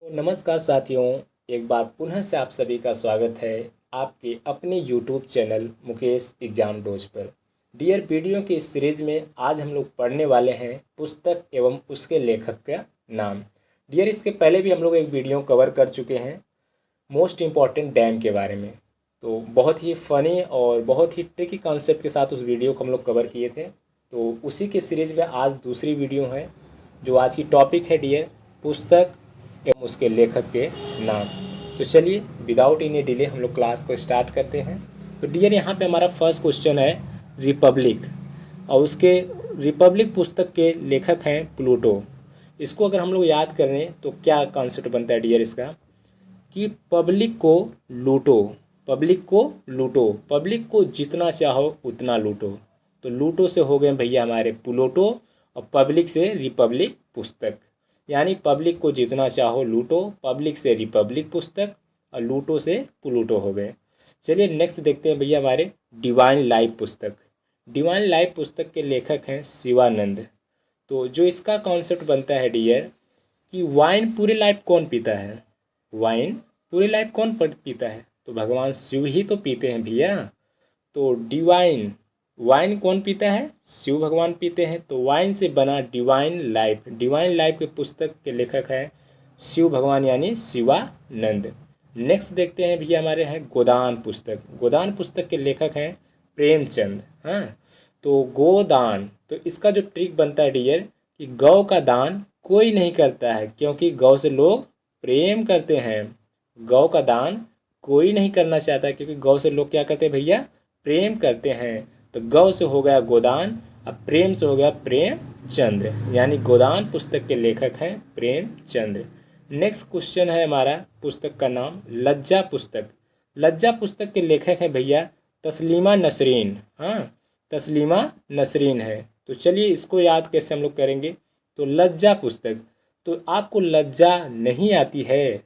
तो नमस्कार साथियों, एक बार पुनः से आप सभी का स्वागत है आपके अपने YouTube channel Mukesh exam dose पर। डियर वीडियो की इस सीरीज में आज हम लोग पढ़ने वाले हैं पुस्तक एवं उसके लेखक का नाम। डियर, इसके पहले भी हम लोग एक वीडियो कवर कर चुके हैं मोस्ट इम्पॉर्टेंट डैम के बारे में। तो बहुत ही फ़नी और बहुत ही ट्रिकी कॉन्सेप्ट के साथ उस वीडियो को हम लोग कवर किए थे। तो उसी के सीरीज़ में आज दूसरी वीडियो है जो आज की टॉपिक है डियर पुस्तक एवं उसके लेखक के नाम। तो चलिए विदाउट एनी डिले हम लोग क्लास को स्टार्ट करते हैं। तो डियर, यहाँ पे हमारा फर्स्ट क्वेश्चन है रिपब्लिक, और उसके रिपब्लिक पुस्तक के लेखक हैं प्लूटो। इसको अगर हम लोग याद करें तो क्या कॉन्सेप्ट बनता है डियर इसका कि पब्लिक को लूटो, पब्लिक को लूटो, पब्लिक को जितना चाहो उतना लूटो। तो लूटो से हो गए भैया हमारे प्लूटो, और पब्लिक से रिपब्लिक पुस्तक, यानी पब्लिक को जितना चाहो लूटो, पब्लिक से रिपब्लिक पुस्तक और लूटो से प्लूटो हो गए। चलिए नेक्स्ट देखते हैं भैया हमारे डिवाइन लाइफ पुस्तक। डिवाइन लाइफ पुस्तक के लेखक हैं शिवानंद। तो जो इसका कॉन्सेप्ट बनता है डियर कि वाइन पूरी लाइफ कौन पीता है, वाइन पूरी लाइफ कौन पीता है, तो भगवान शिव ही तो पीते हैं भैया। तो डिवाइन वाइन कौन पीता है, शिव भगवान पीते हैं। तो वाइन से बना डिवाइन लाइफ, डिवाइन लाइफ के पुस्तक के लेखक हैं शिव भगवान यानी शिवानंद। नेक्स्ट देखते हैं भैया हमारे हैं गोदान पुस्तक। गोदान पुस्तक के लेखक हैं प्रेमचंद। हाँ, तो गोदान, तो इसका जो ट्रिक बनता है डियर कि गौ का दान कोई नहीं करता है क्योंकि गौ से लोग प्रेम करते हैं। गौ का दान कोई नहीं करना चाहता क्योंकि गौ से लोग क्या करते हैं भैया, प्रेम करते हैं। तो गौ से हो गया गोदान, अब प्रेम से हो गया प्रेमचंद्र, यानी गोदान पुस्तक के लेखक हैं प्रेमचंद्र। नेक्स्ट क्वेश्चन है हमारा पुस्तक का नाम लज्जा पुस्तक। लज्जा पुस्तक के लेखक हैं भैया तस्लीमा नसरीन। हाँ, तस्लीमा नसरीन है। तो चलिए इसको याद कैसे हम लोग करेंगे। तो लज्जा पुस्तक, तो आपको लज्जा नहीं आती है,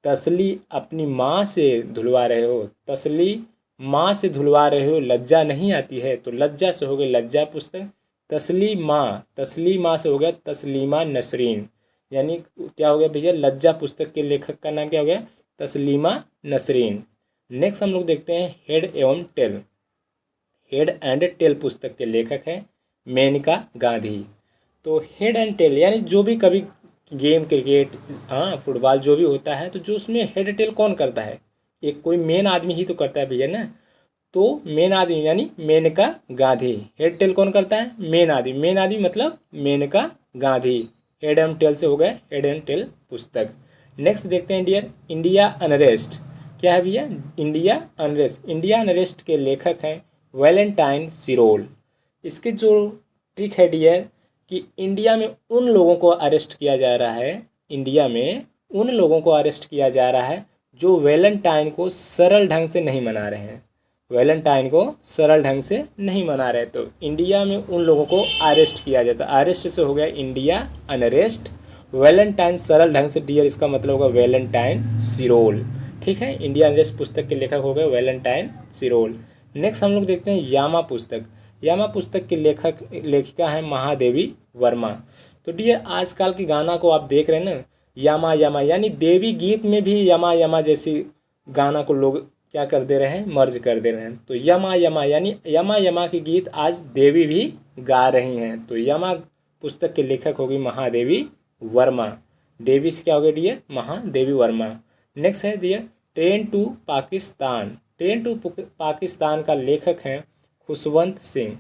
तसली अपनी माँ से धुलवा रहे हो, तसली माँ से धुलवा रहे हो, लज्जा नहीं आती है, तो लज्जा से हो गई लज्जा पुस्तक। तसली माँ से हो गया तस्लीमा नसरीन, यानी क्या हो गया भैया, लज्जा पुस्तक के लेखक का नाम क्या हो गया, तस्लीमा नसरीन। नेक्स्ट हम लोग देखते हैं हेड एवं टेल। हेड एंड टेल पुस्तक के लेखक हैं मेनका गांधी। तो हेड एंड टेल यानी जो भी कभी गेम क्रिकेट, हाँ फुटबॉल जो भी होता है, तो जो उसमें हेड टेल कौन करता है, एक कोई मेन आदमी ही तो करता है भैया ना। तो मेन आदमी यानी मेनका गांधी। हेड टेल कौन करता है, मेन आदमी, मेन आदमी मतलब Maneka Gandhi. Head and tail से हो गए हेड एंड टेल पुस्तक। नेक्स्ट देखते हैं डियर इंडिया अनरेस्ट। क्या है भैया, इंडिया अनरेस्ट। इंडिया अनरेस्ट के लेखक हैं वैलेंटाइन सिरोल। इसके जो ट्रिक है डियर कि इंडिया में उन लोगों को अरेस्ट किया जा रहा है, इंडिया में उन लोगों को अरेस्ट किया जा रहा है जो वैलेंटाइन को सरल ढंग से नहीं मना रहे हैं, वैलेंटाइन को सरल ढंग से नहीं मना रहे। तो इंडिया में उन लोगों को अरेस्ट किया जाता है, अरेस्ट से हो गया इंडिया अनरेस्ट। वैलेंटाइन सरल ढंग से डियर इसका मतलब होगा वैलेंटाइन सिरोल। ठीक है, इंडिया अनरेस्ट पुस्तक के लेखक हो गए वैलेंटाइन सिरोल। नेक्स्ट हम लोग देखते हैं यामा पुस्तक। यामा पुस्तक के लेखिका है महादेवी वर्मा। तो डियर आजकल के गाना को आप देख रहे हैं ना, यामा यामा यानी देवी गीत में भी यमा यमा जैसी गाना को लोग क्या कर दे रहे हैं, मर्ज कर दे रहे हैं। तो यमा यमा यानी यमा यमा के गीत आज देवी भी गा रही हैं। तो यमा पुस्तक के लेखक होगी महादेवी वर्मा। देवी से क्या हो गया डियर, महादेवी वर्मा। नेक्स्ट है dear train to Pakistan. Train to Pakistan का लेखक हैं खुशवंत सिंह।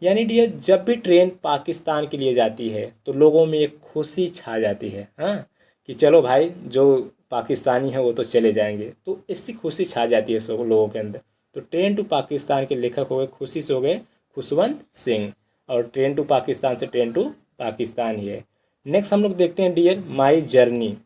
यानी डियर जब भी ट्रेन पाकिस्तान के लिए जाती है तो लोगों में एक खुशी छा जाती है, हाँ कि चलो भाई जो पाकिस्तानी है वो तो चले जाएंगे, तो इससे खुशी छा जाती है सब लोगों के अंदर। तो ट्रेन टू पाकिस्तान के लेखक हो गए खुशी से हो गए खुशवंत सिंह, और ट्रेन टू पाकिस्तान से ट्रेन टू पाकिस्तान ही है। नेक्स्ट हम लोग देखते हैं dear my journey.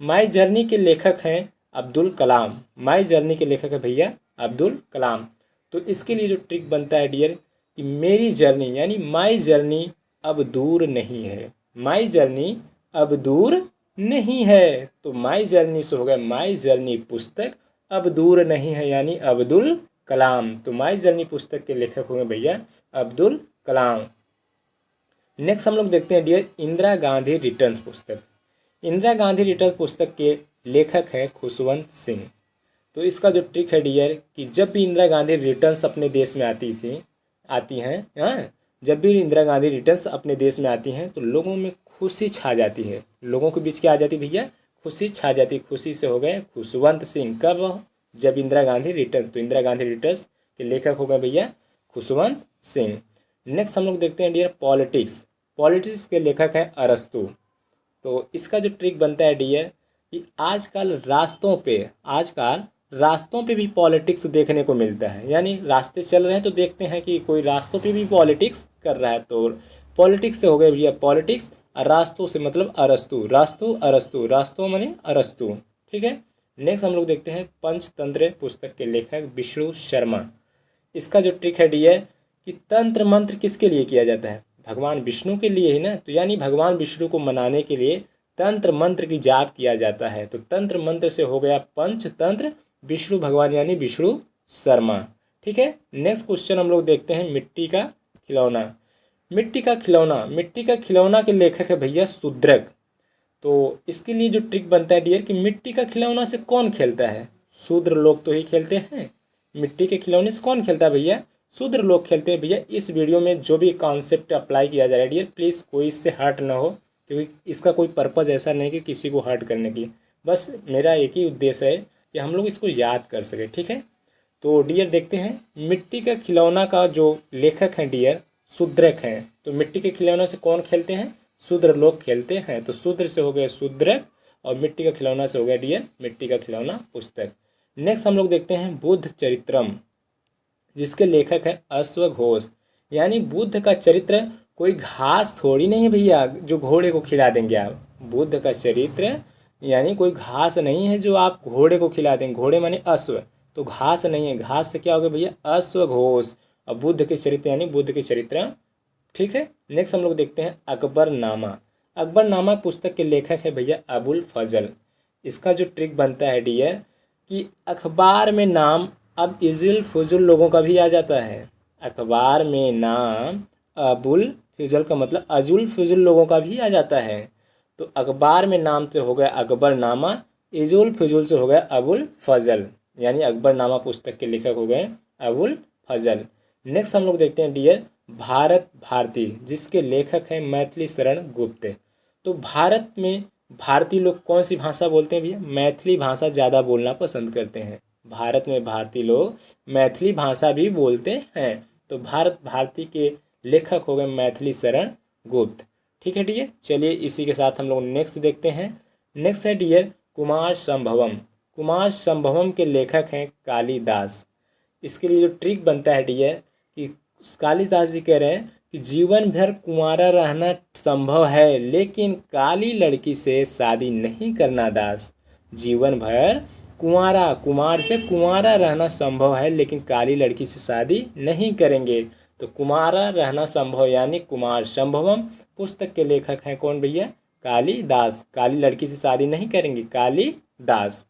My journey के लेखक हैं अब्दुल कलाम। माई जर्नी के लेखक है भैया अब्दुल कलाम। तो इसके लिए जो ट्रिक बनता है डियर कि मेरी जर्नी यानी माई जर्नी अब दूर नहीं है, माई जर्नी अब दूर नहीं है। तो माई जर्नी से हो गया माई जर्नी पुस्तक अब दूर नहीं है यानी अब्दुल कलाम। तो माई जर्नी पुस्तक के लेखक होंगे भैया अब्दुल कलाम। नेक्स्ट हम लोग देखते हैं डियर इंदिरा गांधी रिटर्न्स पुस्तक। इंदिरा गांधी रिटर्न पुस्तक के लेखक हैं खुशवंत सिंह। तो इसका जो ट्रिक है डियर कि जब भी इंदिरा गांधी रिटर्न्स अपने देश में आती हैं, हाँ, जब भी इंदिरा गांधी रिटर्न्स अपने देश में आती हैं तो लोगों में खुशी छा जाती है। लोगों के बीच क्या आ जाती है भैया? खुशी छा जाती है। खुशी से हो गए खुशवंत सिंह। कब? जब इंदिरा गांधी रिटर्न। तो इंदिरा गांधी रिटर्न्स के लेखक हो गए भैया खुशवंत सिंह। नेक्स्ट हम लोग देखते हैं डियर पॉलिटिक्स। पॉलिटिक्स के लेखक है अरस्तु। तो इसका जो ट्रिक बनता है डियर कि आजकल रास्तों पे भी पॉलिटिक्स देखने को मिलता है। यानी रास्ते चल रहे हैं तो देखते हैं कि कोई रास्तों पे भी पॉलिटिक्स कर रहा है। तो पॉलिटिक्स से हो गए भैया पॉलिटिक्स, और रास्तों से मतलब अरस्तु। रास्तों माने अरस्तु। ठीक है। नेक्स्ट हम लोग देखते हैं पंचतंत्र पुस्तक के लेखक विष्णु शर्मा। इसका जो ट्रिक है डियर कि तंत्र मंत्र किसके लिए किया जाता है? भगवान विष्णु के लिए ही ना। तो यानी भगवान विष्णु को मनाने के लिए तंत्र मंत्र की जाप किया जाता है। तो तंत्र मंत्र से हो गया पंचतंत्र विष्णु भगवान यानी विष्णु शर्मा। ठीक है। नेक्स्ट क्वेश्चन हम लोग देखते हैं मिट्टी का खिलौना। मिट्टी का खिलौना के लेखक है भैया शूद्रक। तो इसके लिए जो ट्रिक बनता है डियर कि मिट्टी का खिलौना से कौन खेलता है? शूद्र लोग तो ही खेलते हैं। मिट्टी के खिलौने से कौन खेलता है भैया? शूद्र लोग खेलते हैं भैया। इस वीडियो में जो भी कॉन्सेप्ट अप्लाई किया जा रहा है डियर प्लीज़ कोई इससे हर्ट ना हो, क्योंकि इसका कोई पर्पज़ ऐसा नहीं कि किसी को हर्ट करने की। बस मेरा एक ही उद्देश्य है कि हम लोग इसको याद कर सकें। ठीक है। तो डियर देखते हैं मिट्टी का खिलौना का जो लेखक हैं डियर शूद्रक हैं। तो मिट्टी के खिलौना से कौन खेलते हैं? शूद्र लोग खेलते हैं। तो शूद्र से हो गया शूद्रक और मिट्टी का खिलौना से हो गया डियर मिट्टी का खिलौना पुस्तक। नेक्स्ट हम लोग देखते हैं बुद्ध चरित्रम, जिसके लेखक है अश्वघोष। यानी बुद्ध का चरित्र कोई घास थोड़ी नहीं है भैया जो घोड़े को खिला देंगे आप। बुद्ध का चरित्र यानी कोई घास नहीं है जो आप घोड़े को खिला देंगे। घोड़े माने अश्व, तो घास नहीं है। घास से क्या हो गया भैया? अश्वघोष। और बुद्ध के चरित्र यानी बुद्ध के चरित्र। ठीक है। नेक्स्ट हम लोग देखते हैं अकबरनामा। अकबरनामा पुस्तक के लेखक है भैया अबुल फजल। इसका जो ट्रिक बनता है डियर कि अखबार में नाम अब इजुल फजुल लोगों का भी आ जाता है। अखबार में नाम अबुल फजल का मतलब अजुल फजुल लोगों का भी आ जाता है। तो अखबार में नाम से हो गया अकबरनामा, इजुल फजुल से हो गया अबुल फजल। यानी अकबरनामा पुस्तक के लेखक हो गए अबुल फजल। नेक्स्ट हम लोग देखते हैं डियर भारत भारती, जिसके लेखक हैं मैथिली शरण गुप्त। तो भारत में भारतीय लोग कौन सी भाषा बोलते हैं भैया? मैथिली भाषा ज़्यादा बोलना पसंद करते हैं। भारत में भारतीय लोग मैथिली भाषा भी बोलते हैं। तो भारत भारती के लेखक हो गए मैथिली शरण गुप्त। ठीक है डियर। चलिए इसी के साथ हम लोग नेक्स्ट देखते हैं। नेक्स्ट है डियर कुमार संभवम। कुमार संभवम के लेखक हैं कालिदास। इसके लिए जो ट्रिक बनता है डियर कि कालिदास जी कह रहे हैं कि जीवन भर कुंवारा रहना संभव है लेकिन काली लड़की से शादी नहीं करना दास। जीवन भर कुमार से कुंवारा रहना संभव है लेकिन काली लड़की से शादी नहीं करेंगे। तो कुंवारा रहना संभव यानी कुमार संभवम पुस्तक के लेखक हैं कौन भैया? कालिदास। काली लड़की से शादी नहीं करेंगे, कालिदास।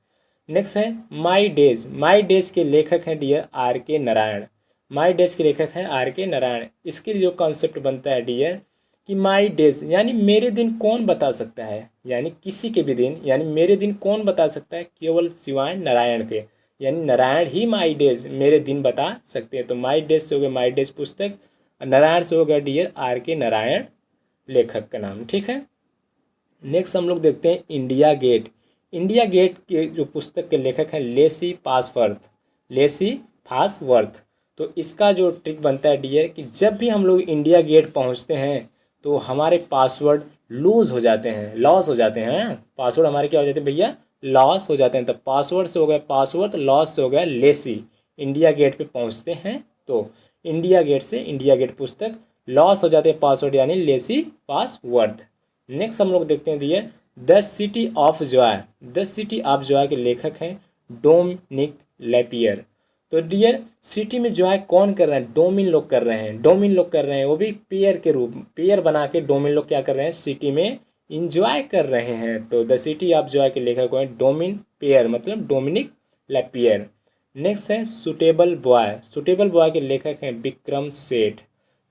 नेक्स्ट है माई डेज। माई डेज के लेखक हैं डियर आर के नारायण। माई डेज के लेखक हैं आर के नारायण। इसके लिए जो कॉन्सेप्ट बनता है डियर कि माई डेज यानी मेरे दिन कौन बता सकता है? यानी किसी के भी दिन, यानी मेरे दिन कौन बता सकता है? केवल सिवाय नारायण के। यानी नारायण ही माई डेज मेरे दिन बता सकते हैं। तो माई डेज से हो गया माई डेज पुस्तक, नारायण से हो गया डियर आर के नारायण लेखक का नाम। ठीक है। नेक्स्ट हम लोग देखते हैं इंडिया गेट। इंडिया गेट के जो पुस्तक के लेखक हैं लेसी पासवर्थ। लेसी पासवर्थ। तो इसका जो ट्रिक बनता है डियर कि जब भी हम लोग इंडिया गेट पहुंचते हैं तो हमारे पासवर्ड लूज़ हो जाते हैं, लॉस हो जाते हैं। पासवर्ड हमारे क्या हो जाते हैं भैया? लॉस हो जाते हैं। तो पासवर्ड से हो गया पासवर्ड, लॉस से हो गया लेसी। इंडिया गेट पे पहुंचते हैं तो इंडिया गेट से इंडिया गेट पुस्तक, लॉस हो जाते हैं पासवर्ड यानी लेसी पासवर्थ। नेक्स्ट हम लोग देखते हैं दिए the city of Joy. The city of Joy के लेखक हैं डोमिनिक लैपियर। तो डियर सिटी में जॉय कौन कर रहे हैं? डोमिन लोग कर रहे हैं। डोमिन लोग कर रहे हैं, वो भी पेयर के रूप, पेयर बना के डोमिन लोग क्या कर रहे हैं? सिटी में इंजॉय कर रहे हैं। तो द सिटी ऑफ जॉय के लेखक हैं डोमिन पेयर मतलब डोमिनिक लैपियर। नेक्स्ट है सुटेबल बॉय। सुटेबल बॉय के लेखक हैं विक्रम सेठ।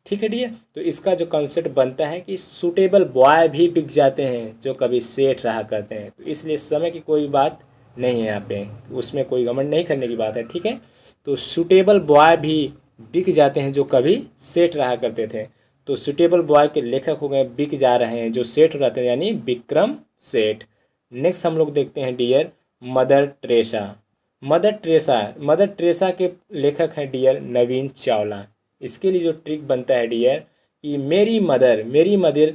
ठीक है डियर। तो इसका जो कंसेप्ट बनता है कि सूटेबल बॉय भी बिक जाते हैं जो कभी सेठ रहा करते हैं। तो इसलिए समय की कोई बात नहीं है यहाँ पे, उसमें कोई घमंड नहीं करने की बात है, ठीक है। तो सूटेबल बॉय भी बिक जाते हैं जो कभी सेठ रहा करते थे। तो सूटेबल बॉय के लेखक हो गए बिक जा रहे हैं जो सेठ रहते हैं, यानी विक्रम सेठ। नेक्स्ट हम लोग देखते हैं dear Mother Teresa. Mother Teresa के लेखक हैं डियर नवीन चावला। इसके लिए जो ट्रिक बनता है डियर कि मेरी मदर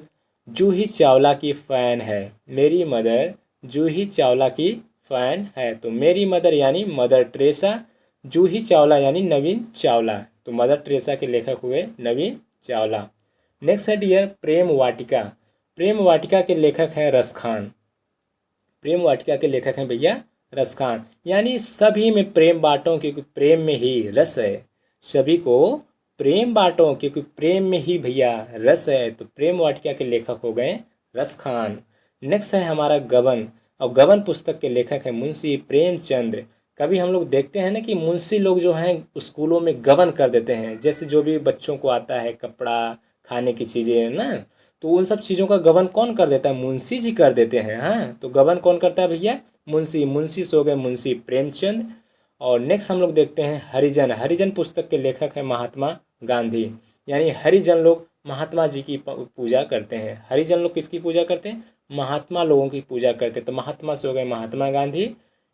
जूही चावला की फ़ैन है, मेरी मदर जूही चावला की फ़ैन है। तो मेरी मदर यानी मदर टेरेसा, जूही चावला यानी नवीन चावला। तो मदर टेरेसा के लेखक हुए नवीन चावला। नेक्स्ट है डियर प्रेम वाटिका। प्रेम वाटिका के लेखक हैं रस खान। प्रेम वाटिका के लेखक हैं भैया रस खान, यानी सभी में प्रेम बांटो क्योंकि प्रेम में ही रस है। सभी को प्रेम बांटो क्योंकि प्रेम में ही भैया रस है। तो प्रेम वाटिका के लेखक हो गए रस खान। नेक्स्ट है हमारा गबन, और गबन पुस्तक के लेखक हैं मुंशी प्रेमचंद्र। कभी हम लोग देखते हैं ना कि मुंशी लोग जो हैं स्कूलों में गबन कर देते हैं, जैसे जो भी बच्चों को आता है कपड़ा, खाने की चीज़ें ना, तो उन सब चीज़ों का गबन कौन कर देता है? मुंशी जी कर देते हैं। हाँ, तो गबन कौन करता है भैया? मुंशी से हो गए मुंशी प्रेमचंद। और नेक्स्ट हम लोग देखते हैं हरिजन। हरिजन पुस्तक के लेखक हैं महात्मा गांधी, यानी हरिजन लोग महात्मा जी की पूजा करते हैं। हरिजन लोग किसकी पूजा करते हैं? महात्मा लोगों की पूजा करते हैं। तो महात्मा से हो गए महात्मा गांधी,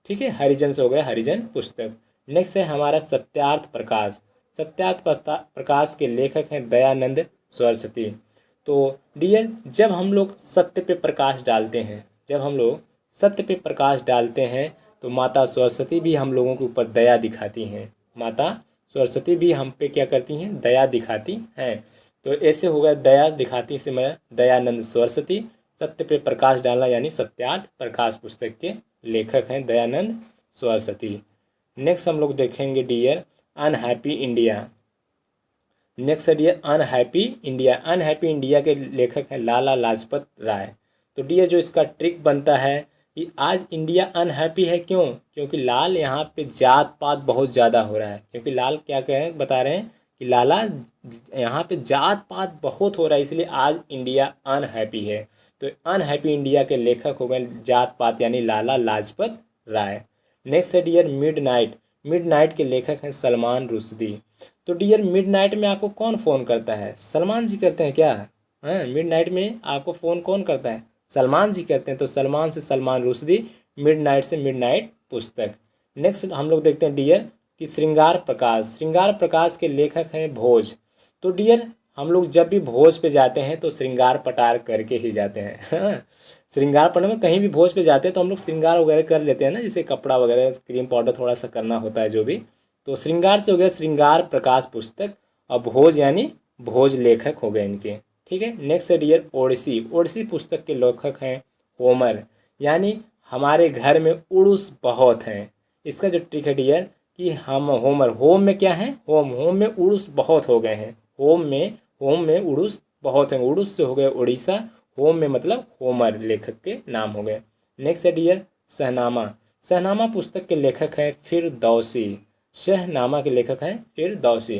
ठीक है। हरिजन से हो गए हरिजन पुस्तक। नेक्स्ट है हमारा सत्यार्थ प्रकाश। सत्यार्थ प्रकाश के लेखक हैं दयानंद सरस्वती। तो डियर जब हम लोग सत्य पे प्रकाश डालते हैं, जब हम लोग सत्य पे प्रकाश डालते हैं तो माता सरस्वती भी हम लोगों के ऊपर दया दिखाती हैं। माता सरस्वती भी हम पे क्या करती हैं? दया दिखाती हैं। तो ऐसे हो गया दया दिखाती से मैं दयानंद सरस्वती। सत्य पे प्रकाश डालना यानी सत्यार्थ प्रकाश पुस्तक के लेखक हैं दयानंद सरस्वती। नेक्स्ट हम लोग देखेंगे डियर अनहैप्पी इंडिया। नेक्स्ट है dear unhappy India. Unhappy India के लेखक हैं लाला लाजपत राय। तो डियर जो इसका ट्रिक बनता है कि आज इंडिया अनहैप्पी है, क्यों? क्योंकि लाल यहाँ पे जात पात बहुत ज़्यादा हो रहा है। क्योंकि लाल क्या कहें बता रहे हैं कि लाला यहाँ पे जात पात बहुत हो रहा है, इसलिए आज इंडिया अनहैप्पी है। तो अनहैप्पी इंडिया के लेखक हो गए जात पात यानी लाला लाजपत राय। नेक्स्ट है डियर मिडनाइट। मिडनाइट के लेखक हैं सलमान रुश्दी। तो डियर मिडनाइट में आपको कौन फ़ोन करता है? सलमान जी करते हैं क्या? हाँ, मिडनाइट में आपको फ़ोन कौन करता है? सलमान जी करते हैं। तो सलमान से सलमान रुश्दी, मिडनाइट से मिडनाइट पुस्तक। नेक्स्ट हम लोग देखते हैं डियर कि श्रृंगार प्रकाश। श्रृंगार प्रकाश के लेखक हैं भोज। तो डियर हम लोग जब भी भोज पे जाते हैं तो श्रृंगार पटार करके ही जाते हैं। हाँ, श्रृंगार पटार में कहीं भी भोज पे जाते हैं तो हम लोग श्रृंगार वगैरह कर लेते हैं ना, जैसे कपड़ा वगैरह क्रीम पाउडर थोड़ा सा करना होता है जो भी। तो श्रृंगार से हो गया श्रृंगार प्रकाश पुस्तक, और भोज यानी भोज लेखक हो गए इनके, ठीक है। नेक्स्ट है डियर ओडिसी। ओडिसी पुस्तक के लेखक हैं होमर, यानी हमारे घर में उड़ूस बहुत हैं। इसका जो ट्रिक है डियर कि हम होमर, होम में क्या है? होम में उड़ूस बहुत हो गए हैं। होम में उड़ूस बहुत हैं। उड़ूस से हो गए उड़ीसा, होम में मतलब होमर लेखक के नाम हो गए। नेक्स्ट है डियर शहनामा। शहनामा पुस्तक के लेखक हैं फिरदौसी। शहनामा के लेखक हैं फिरदौसी।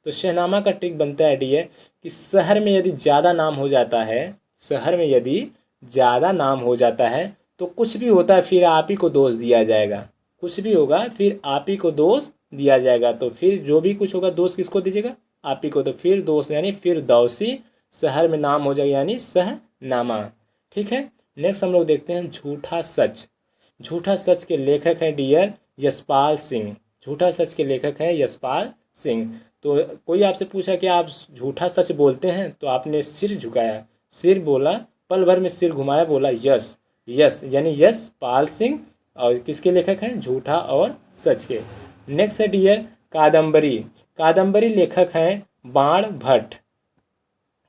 तो शहनामा का ट्रिक बनता है डियर कि शहर में यदि ज़्यादा नाम हो जाता है, शहर में यदि ज़्यादा नाम हो जाता है तो कुछ भी होता है फिर आप ही को दोष दिया जाएगा। कुछ भी होगा फिर आप ही को दोष दिया जाएगा। तो फिर जो भी कुछ होगा दोष किसको दीजिएगा? आप ही को। तो फिर दोष यानी फिरदौसी, शहर में नाम हो जाएगा यानी शहनामा, ठीक है। नेक्स्ट हम लोग देखते हैं झूठा सच। झूठा सच के लेखक हैं डियर यशपाल सिंह। झूठा सच के लेखक हैं यशपाल सिंह। तो कोई आपसे पूछा कि आप झूठा सच बोलते हैं, तो आपने सिर झुकाया, सिर बोला, पल भर में सिर घुमाया, बोला यस। यस यानी यशपाल सिंह, और किसके लेखक हैं? झूठा और सच के। नेक्स्ट है डियर कादम्बरी। कादम्बरी लेखक हैं बाण भट्ट।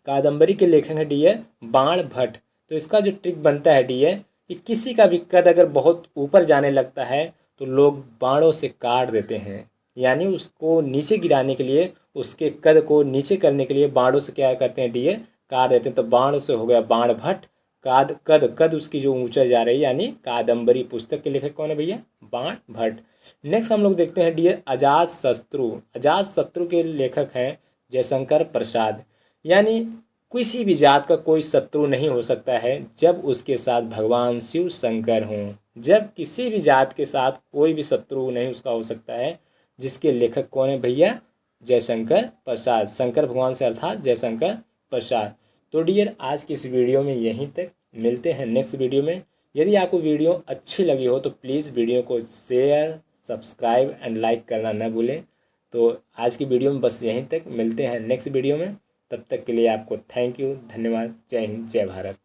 कादम्बरी के लेखक हैं डियर बाण भट्ट। तो इसका जो ट्रिक बनता है डियर कि किसी का भी कद अगर बहुत ऊपर जाने लगता है तो लोग बाणों से काट देते हैं, यानी उसको नीचे गिराने के लिए, उसके कद को नीचे करने के लिए बाणों से क्या करते हैं डियर? काट देते हैं। तो बाणों से हो गया बाण भट्ट। कद उसकी जो ऊंचा जा रही है, यानी कादम्बरी पुस्तक के लेखक कौन है भैया? बाण भट्ट। नेक्स्ट हम लोग देखते हैं डियर अजात शत्रु। अजात शत्रु के लेखक हैं जयशंकर प्रसाद। यानी किसी भी जात का कोई शत्रु नहीं हो सकता है जब उसके साथ भगवान शिव शंकर हों। जब किसी भी जात के साथ कोई भी शत्रु नहीं उसका हो सकता है। जिसके लेखक कौन है भैया? जयशंकर प्रसाद। शंकर भगवान से अर्थात जयशंकर प्रसाद। तो डियर आज की इस वीडियो में यहीं तक, मिलते हैं नेक्स्ट वीडियो में। यदि आपको वीडियो अच्छी लगी हो तो प्लीज़ वीडियो को शेयर, सब्सक्राइब एंड लाइक करना न भूलें। तो आज की वीडियो में बस यहीं तक, मिलते हैं नेक्स्ट वीडियो में। तब तक के लिए आपको थैंक यू, धन्यवाद। जय हिंद, जय भारत।